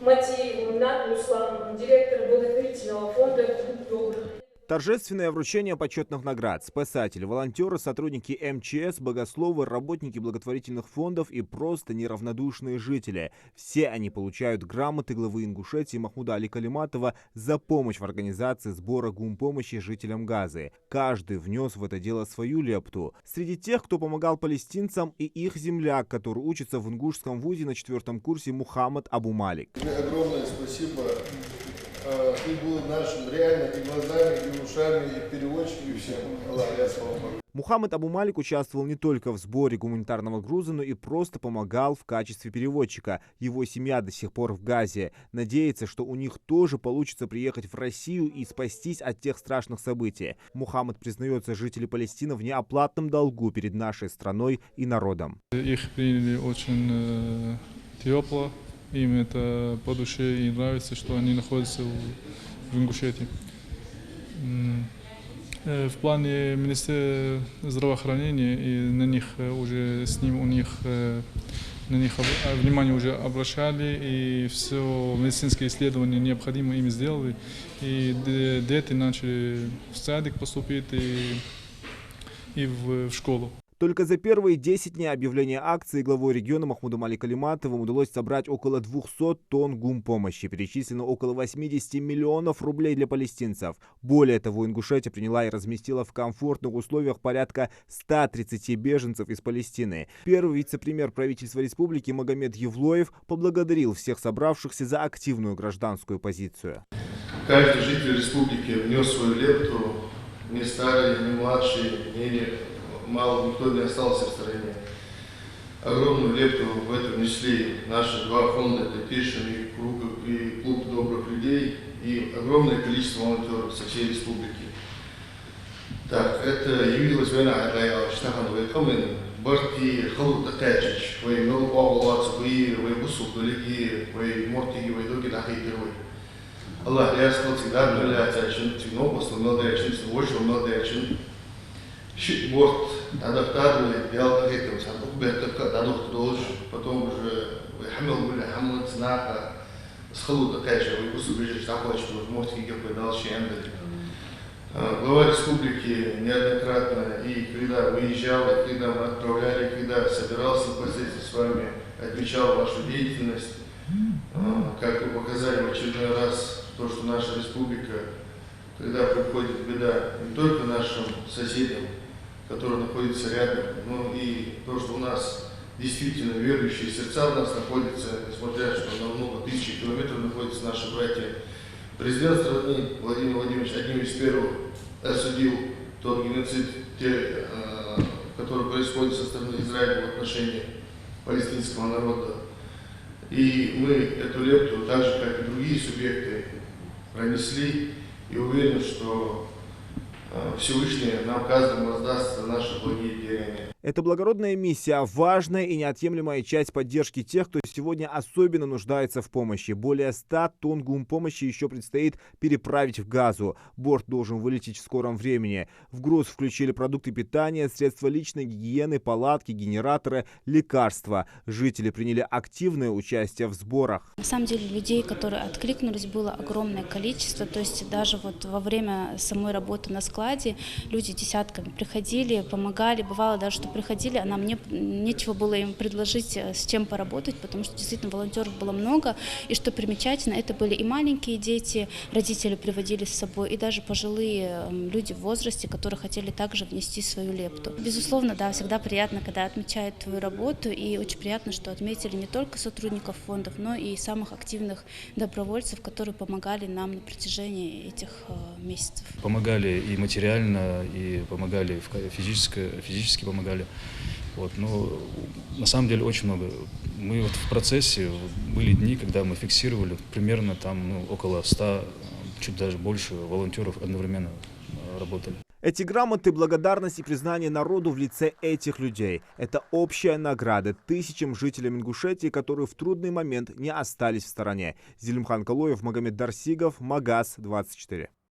Матееву Наталью Исламовну, директора благотворительного фонда «Клуб добрых». Торжественное вручение почетных наград. Спасатели, волонтеры, сотрудники МЧС, богословы, работники благотворительных фондов и просто неравнодушные жители. Все они получают грамоты главы Ингушетии Махмуда Али Калиматова за помощь в организации сбора гумпомощи жителям Газы. Каждый внес в это дело свою лепту. Среди тех, кто помогал палестинцам, и их земляк, который учится в ингушском вузе на 4-м курсе, Мухаммад Абу Малик. Огромное спасибо. И был нашим реально и глазами, и ушами, и переводчиком, и всем. Мухаммад Абу Малик участвовал не только в сборе гуманитарного груза, но и просто помогал в качестве переводчика. Его семья до сих пор в Газе. Надеется, что у них тоже получится приехать в Россию и спастись от тех страшных событий. Мухаммад признается, жители Палестины в неоплатном долгу перед нашей страной и народом. Их приняли очень тепло. Им это по душе и нравится, что они находятся в Ингушетии. В плане Министерства здравоохранения и на них уже на них внимание уже обращали, и все медицинские исследования необходимые им сделали. И дети начали в садик поступить и в школу. Только за первые 10 дней объявления акции главой региона Махмудом Али Калиматовым удалось собрать около 200 тонн гумпомощи. Перечислено около 80 миллионов рублей для палестинцев. Более того, Ингушетия приняла и разместила в комфортных условиях порядка 130 беженцев из Палестины. Первый вице-премьер правительства республики Магомед Евлоев поблагодарил всех собравшихся за активную гражданскую позицию. Каждый житель республики внес свою лепту, не старый, не младший, мало никто не остался в стороне. Огромную лепту в этом внесли наши два фонда, это Тишин и Клуб добрых людей, и огромное количество волонтеров со всей республики. Так, это явилось война, Барти, Халута Качич, вы много паулац, вы бусу, далеки, вы мортиги, вы доги нахайдервы. Аллах, я сказал всегда, но я отчасти, но после молодая чин, больше молодая чин. Вот, адаптировали, делал какие-то, потом уже Хамил Цнаха, Схалуда Кайша, выпуск бежишь, такой, что можете какой дал Шендер. Глава республики неоднократно, и когда выезжал, и когда мы отправляли, когда собирался непосредственно с вами, отмечал вашу деятельность, как вы показали в очередной раз, то, что наша республика, когда приходит беда не только нашим соседям, которые находятся рядом, но и то, что у нас действительно верующие сердца у нас находятся, несмотря что на много тысяч километров находятся наши братья. Президент страны Владимир Владимирович одним из первых осудил тот геноцид, который происходит со стороны Израиля в отношении палестинского народа. И мы эту лепту, так же как и другие субъекты, пронесли, и уверен, что Всевышний нам каждому воздаст за наши благие деяния. Эта благородная миссия – важная и неотъемлемая часть поддержки тех, кто сегодня особенно нуждается в помощи. Более 100 тонн гумпомощи еще предстоит переправить в Газу. Борт должен вылететь в скором времени. В груз включили продукты питания, средства личной гигиены, палатки, генераторы, лекарства. Жители приняли активное участие в сборах. На самом деле людей, которые откликнулись, было огромное количество. То есть даже вот во время самой работы на складе люди десятками приходили, помогали. Бывало даже, что приходили, а нам нечего было им предложить, с чем поработать, потому что действительно волонтеров было много. И что примечательно, это были и маленькие дети, родители приводили с собой, и даже пожилые люди в возрасте, которые хотели также внести свою лепту. Безусловно, да, всегда приятно, когда отмечают твою работу, и очень приятно, что отметили не только сотрудников фондов, но и самых активных добровольцев, которые помогали нам на протяжении этих месяцев. Помогали и материально, и помогали физически помогали. Вот, но на самом деле очень много. Мы вот в процессе, были дни, когда мы фиксировали примерно там около 100, чуть даже больше волонтеров одновременно работали. Эти грамоты, благодарность и признание народу в лице этих людей. Это общая награда тысячам жителям Ингушетии, которые в трудный момент не остались в стороне. Зелимхан Калоев, Магомед Дарсигов, Магаз 24.